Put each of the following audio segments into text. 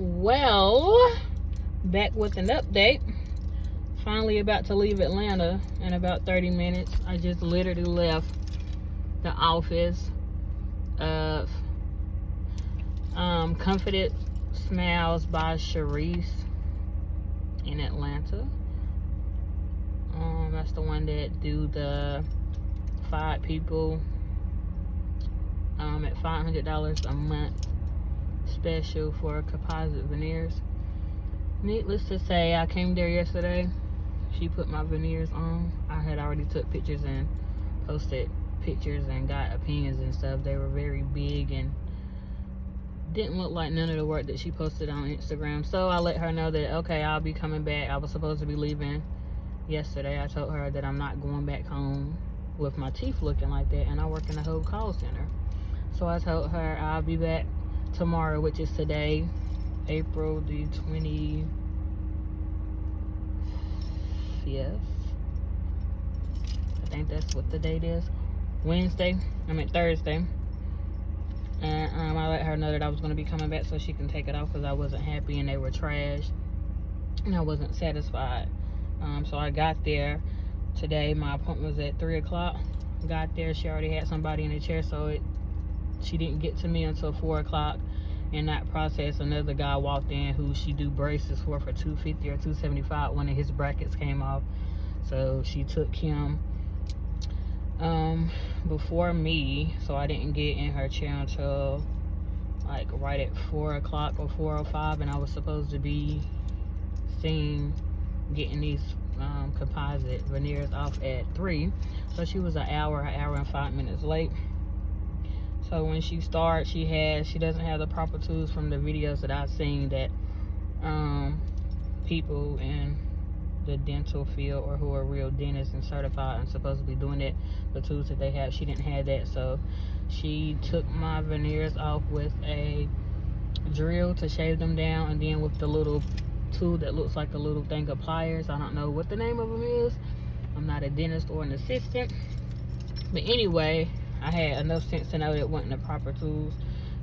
Well, back with an update. Finally about to leave Atlanta in about 30 minutes. I just literally left the office of Comforted Smiles by Sharice in Atlanta. That's the one that do the 5 people at $500 a month special for Composite Veneers. Needless to say, I came there yesterday. She put my veneers on. I had already took pictures and posted pictures and got opinions and stuff. They were very big and didn't look like none of the work that she posted on Instagram. So I let her know that, okay, I'll be coming back. I was supposed to be leaving yesterday. I told her that I'm not going back home with my teeth looking like that, and I work in a whole call center. So I told her I'll be back tomorrow, which is today, April the 25th. I think that's what the date is. Thursday. And I let her know that I was going to be coming back so she can take it off because I wasn't happy and they were trash and I wasn't satisfied. So I got there today. My appointment was at 3 o'clock. Got there, she already had somebody in the chair, so she didn't get to me until 4 o'clock. In that process, another guy walked in who she do braces for $250 or $275. One of his brackets came off, so she took him before me, so I didn't get in her chair until like right at 4 o'clock or 4:05, and I was supposed to be getting these composite veneers off at 3, so she was an hour and 5 minutes late. So when she starts, she doesn't have the proper tools from the videos that I've seen that people in the dental field or who are real dentists and certified and supposed to be doing it, the tools that they have, she didn't have that. So she took my veneers off with a drill to shave them down, and then with the little tool that looks like a little thing of pliers. I don't know what the name of them is. I'm not a dentist or an assistant. But anyway, I had enough sense to know that it wasn't the proper tools.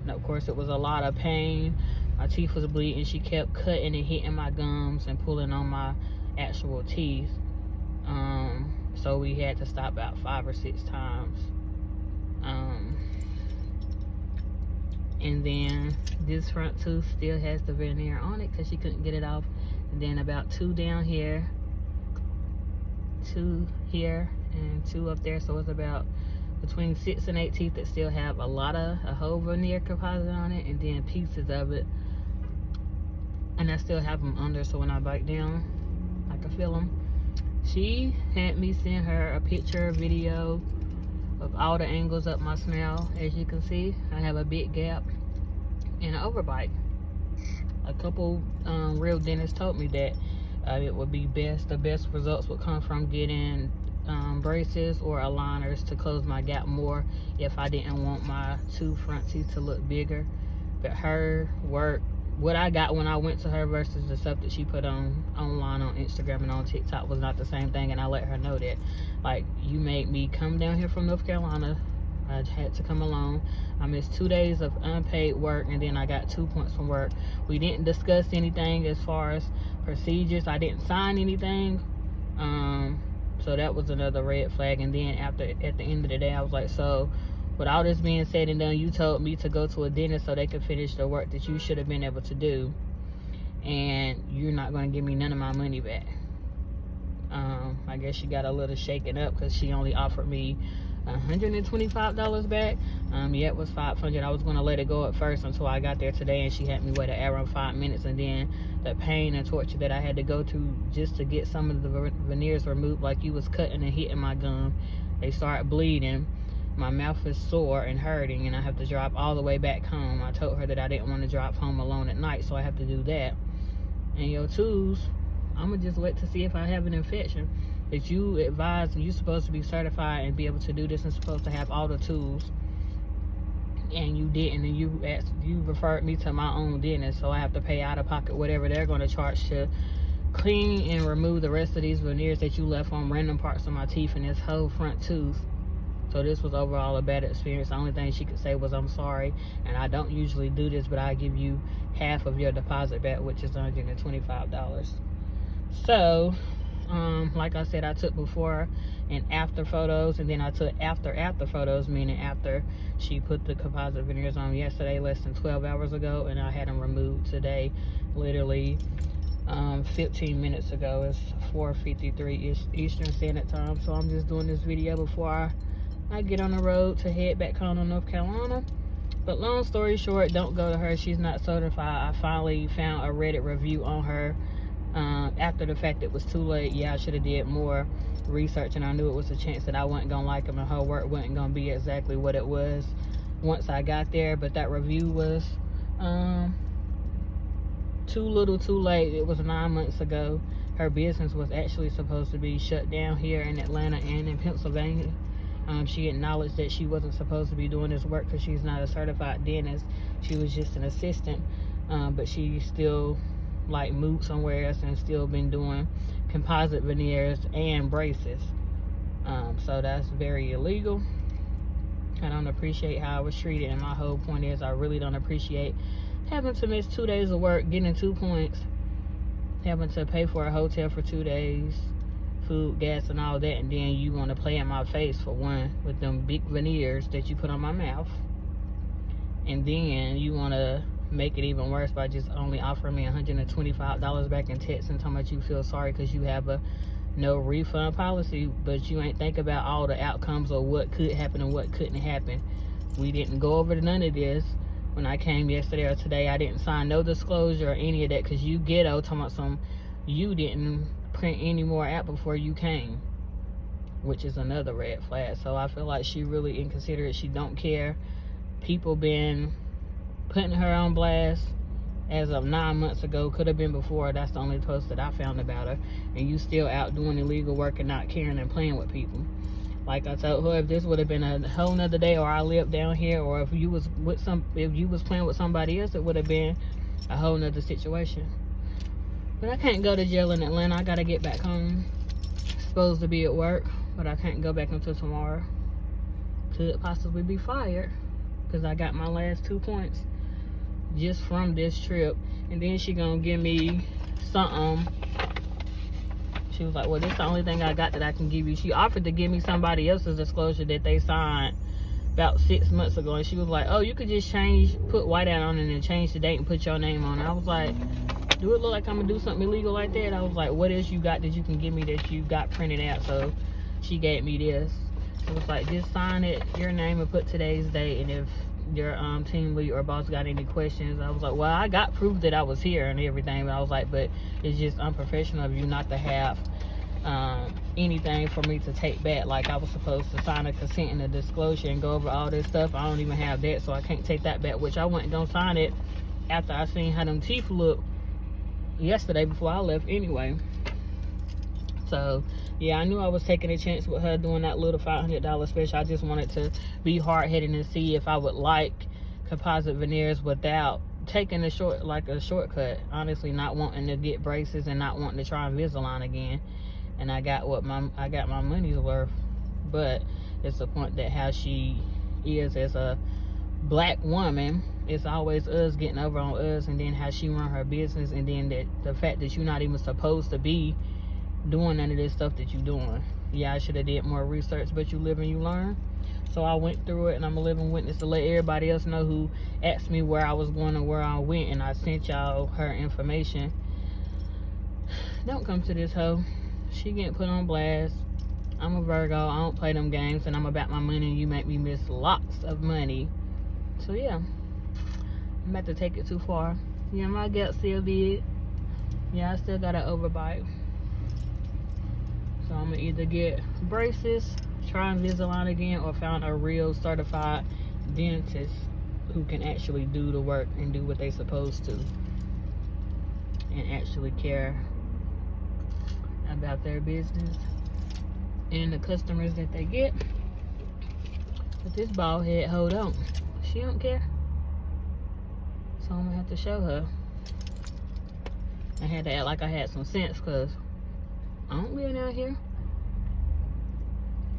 And of course, it was a lot of pain. My teeth was bleeding. She kept cutting and hitting my gums and pulling on my actual teeth. So we had to stop about 5 or 6 times. And then this front tooth still has the veneer on it because she couldn't get it off. And then about 2 down here, 2 here, and 2 up there. So it's about between 6 and 8 teeth that still have a whole veneer composite on it, and then pieces of it. And I still have them under, so when I bite down, I can feel them. She had me send her a picture, video of all the angles up my smile. As you can see, I have a big gap and an overbite. A couple real dentists told me that it would be the best results would come from getting braces or aligners to close my gap more if I didn't want my 2 front teeth to look bigger. But her work, what I got when I went to her versus the stuff that she put online on Instagram and on TikTok was not the same thing. And I let her know that, like, you made me come down here from North Carolina. I had to come alone. I missed 2 days of unpaid work, and then I got 2 points from work. We didn't discuss anything as far as procedures. I didn't sign anything. So that was another red flag. And then at the end of the day, I was like, so with all this being said and done, you told me to go to a dentist so they could finish the work that you should have been able to do, and you're not going to give me none of my money back. I guess she got a little shaken up because she only offered me $125 back. Yeah, it was $500. I was going to let it go at first until I got there today, and she had me wait an hour and 5 minutes, and then the pain and torture that I had to go through just to get some of the veneers removed, like you was cutting and hitting my gum. They started bleeding. My mouth is sore and hurting, and I have to drive all the way back home. I told her that I didn't want to drive home alone at night, so I have to do that. And your tools, I'm going to just wait to see if I have an infection. That you advised, and you're supposed to be certified and be able to do this and supposed to have all the tools, and you didn't, and you referred me to my own dentist, so I have to pay out of pocket whatever they're going to charge to clean and remove the rest of these veneers that you left on random parts of my teeth and this whole front tooth. So this was overall a bad experience. The only thing she could say was, I'm sorry, and I don't usually do this, but I give you half of your deposit back, which is $125. So like I said, I took before and after photos, and then I took after photos, meaning after she put the composite veneers on yesterday, less than 12 hours ago, and I had them removed today, literally 15 minutes ago. It's 4:53 Eastern Standard Time. So I'm just doing this video before I get on the road to head back home to North Carolina. But long story short, don't go to her. She's not certified. I finally found a Reddit review on her after the fact it was too late. Yeah, I should have did more research, and I knew it was a chance that I wasn't gonna like them and her work wasn't gonna be exactly what it was once I got there. But that review was too little too late. It was 9 months ago. Her business was actually supposed to be shut down here in Atlanta and in Pennsylvania. She acknowledged that she wasn't supposed to be doing this work because she's not a certified dentist. She was just an assistant, but she still like moved somewhere else and still been doing composite veneers and braces. So that's very illegal. I don't appreciate how I was treated, and my whole point is I really don't appreciate having to miss 2 days of work, getting 2 points, having to pay for a hotel for 2 days, food, gas, and all that, and then you want to play in my face for one with them big veneers that you put on my mouth, and then you want to make it even worse by just only offering me $125 back in text and talking about you feel sorry because you have a no refund policy, but you ain't think about all the outcomes of what could happen and what couldn't happen. We didn't go over none of this when I came yesterday or today. I didn't sign no disclosure or any of that because you ghetto talking about you didn't print any more out before you came, which is another red flag. So I feel like she really inconsiderate. She don't care. People been putting her on blast as of 9 months ago. Could have been before. That's the only post that I found about her, and you still out doing illegal work and not caring and playing with people. Like I told her, if this would have been a whole nother day, or I lived down here, or if you was playing with somebody else, it would have been a whole nother situation. But I can't go to jail in Atlanta. I gotta get back home. Supposed to be at work, but I can't go back until tomorrow. Could possibly be fired because I got my last 2 points just from this trip. And then she gonna give me something. She was like, well, this is the only thing I got that I can give you. She offered to give me somebody else's disclosure that they signed about 6 months ago, and she was like, oh, you could just put white out on it and change the date and put your name on it. I was like, do it look like I'm gonna do something illegal like that? I was like, what else you got that you can give me that you got printed out? So she gave me this. It was like, just sign it, your name, and put today's date, and if your team lead or boss got any questions. I was like, well, I got proof that I was here and everything, but I was like, but it's just unprofessional of you not to have anything for me to take back. Like, I was supposed to sign a consent and a disclosure and go over all this stuff. I don't even have that, so I can't take that back, which I wasn't gonna sign it after I seen how them teeth look yesterday before I left anyway. So yeah, I knew I was taking a chance with her doing that little $500 special. I just wanted to be hard-headed and see if I would like composite veneers without taking a shortcut. Honestly, not wanting to get braces and not wanting to try Invisalign again. And I got my money's worth. But it's the point that how she is as a black woman, it's always us getting over on us, and then how she run her business, and then the fact that you're not even supposed to be doing none of this stuff that you're doing. Yeah, I should have did more research, but you live and you learn. So I went through it, and I'm a living witness to let everybody else know who asked me where I was going and where I went, and I sent y'all her information. Don't come to this hoe. She getting put on blast. I'm a Virgo. I don't play them games, and I'm about my money, and you make me miss lots of money. So yeah, I'm about to take it too far. Yeah, my gut still big. Yeah, I still got an overbite. So I'm gonna either get braces, try Invisalign again, or find a real certified dentist who can actually do the work and do what they supposed to, and actually care about their business and the customers that they get. But this bald head, hold on, she don't care. So I'm gonna have to show her. I had to act like I had some sense, because I don't live down here.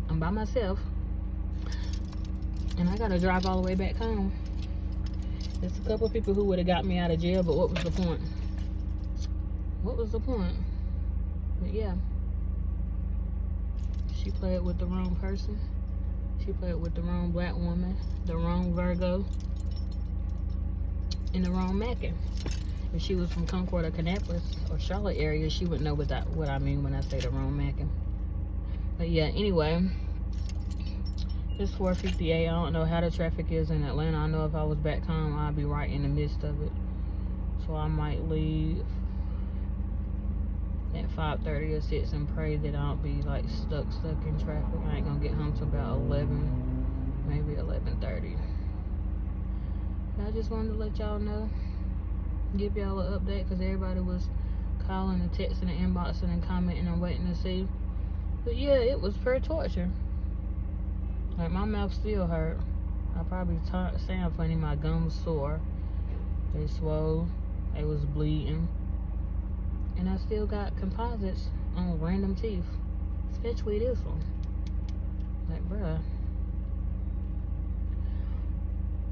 I'm by myself. And I gotta drive all the way back home. There's a couple of people who would have got me out of jail, but what was the point? What was the point? But yeah, she played with the wrong person. She played with the wrong black woman, the wrong Virgo, and the wrong Mackin. If she was from Concord or Kannapolis or Charlotte area, she would know what I mean when I say the wrong Mackin. But yeah, anyway, it's 4:58. I don't know how the traffic is in Atlanta. I know if I was back home, I'd be right in the midst of it. So I might leave at 5:30 or 6 and pray that I don't be like stuck in traffic. I ain't gonna get home till about 11, maybe 11:30. I just wanted to let y'all know, give y'all an update, because everybody was calling and texting and inboxing and commenting and waiting to see. But yeah, it was pure torture. Like, my mouth still hurt. I probably sound funny. My gums sore. They swole. They was bleeding. And I still got composites on random teeth. Especially this one. Like, bruh.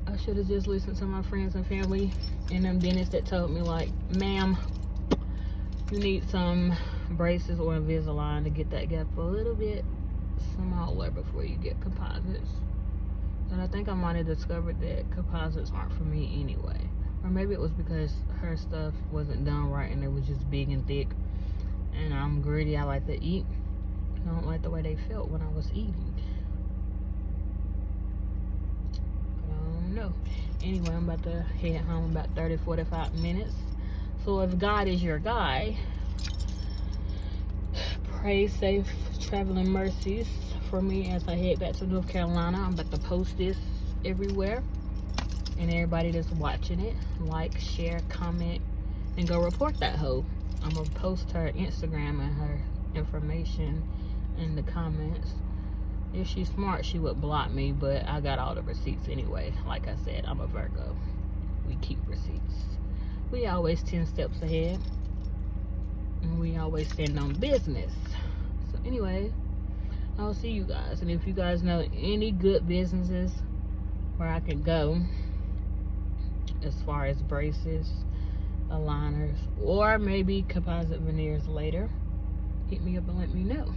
I should have just listened to my friends and family and them dentists that told me, like, ma'am, you need some braces or Invisalign to get that gap a little bit smaller before you get composites. And I think I might have discovered that composites aren't for me anyway. Or maybe it was because her stuff wasn't done right and it was just big and thick. And I'm greedy, I like to eat. I don't like the way they felt when I was eating. But I don't know. Anyway, I'm about to head home in about 30-45 minutes. So if God is your guy, pray safe traveling mercies for me as I head back to North Carolina. I'm about to post this everywhere, and everybody that's watching it, like, share, comment, and go report that hoe. I'm gonna post her Instagram and her information in the comments. If she's smart, she would block me, but I got all the receipts anyway. Like I said, I'm a Virgo. We keep receipts. We always 10 steps ahead, and we always stand on business. So anyway, I'll see you guys. And if you guys know any good businesses where I can go as far as braces, aligners, or maybe composite veneers later, hit me up and let me know.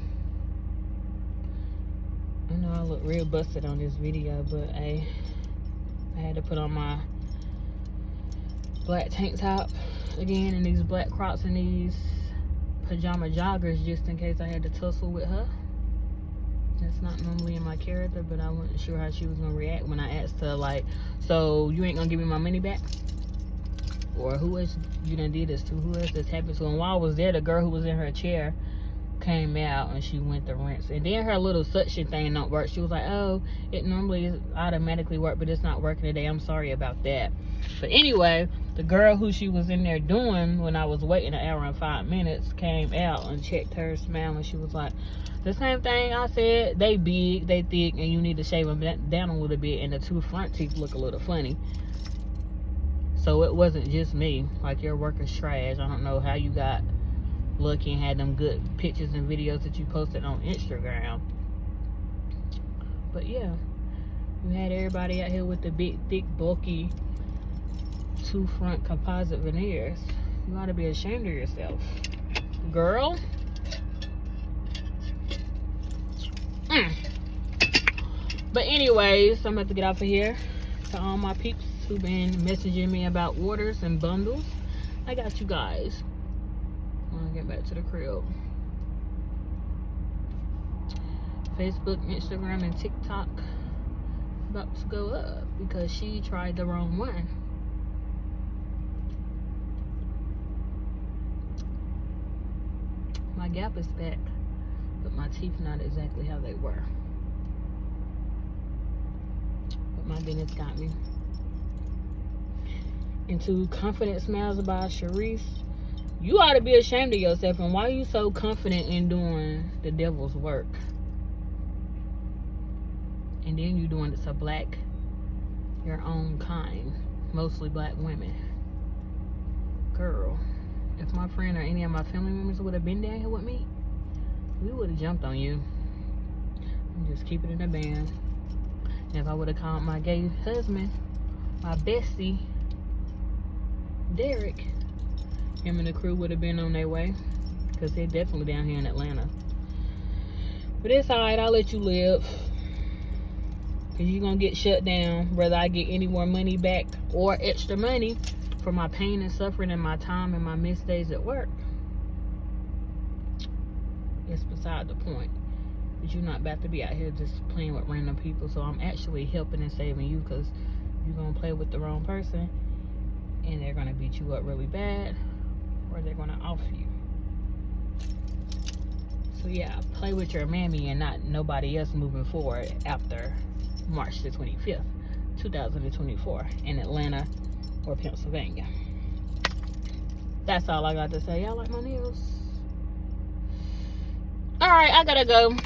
I know I look real busted on this video, but I had to put on my black tank top again and these black Crocs and these pajama joggers just in case I had to tussle with her. That's not normally in my character, but I wasn't sure how she was gonna react when I asked her, like, so you ain't gonna give me my money back? Or who else you done did this to? Who else this happened to? And while I was there, the girl who was in her chair came out and she went to rinse. And then her little suction thing don't work. She was like, oh, it normally automatically work, but it's not working today. I'm sorry about that. But anyway, the girl who she was in there doing when I was waiting 1 hour and 5 minutes came out and checked her smile, and she was like, the same thing I said. They big, they thick, and you need to shave them down a little bit, and the 2 front teeth look a little funny. So it wasn't just me. Like, your work is trash. I don't know how you got lucky and had them good pictures and videos that you posted on Instagram. But yeah, you had everybody out here with the big, thick, bulky 2 front composite veneers. You ought to be ashamed of yourself, girl. But anyways, I'm about to get off of here. To all my peeps who've been messaging me about orders and bundles, I got you guys when I get back to the crib. Facebook, Instagram, and TikTok about to go up because she tried the wrong one. My gap is back, but my teeth not exactly how they were. But my dentist got me. Into Confident Smiles by Sharice. You ought to be ashamed of yourself, and why are you so confident in doing the devil's work? And then you doing it to black, your own kind, mostly black women. Girl, if my friend or any of my family members would have been down here with me, we would have jumped on you. And just keep it in the band. If I would have called my gay husband, my bestie, Derek, him and the crew would have been on their way. Because they're definitely down here in Atlanta. But it's alright, I'll let you live. Because you're going to get shut down. Whether I get any more money back or extra money for my pain and suffering and my time and my missed days at work, it's beside the point. But you're not about to be out here just playing with random people. So I'm actually helping and saving you, because you're going to play with the wrong person and they're going to beat you up really bad, or they're going to off you. So yeah, play with your mammy and not nobody else moving forward after March the 25th, 2024 in Atlanta or Pennsylvania. That's all I got to say. Y'all like my nails? Alright, I gotta go.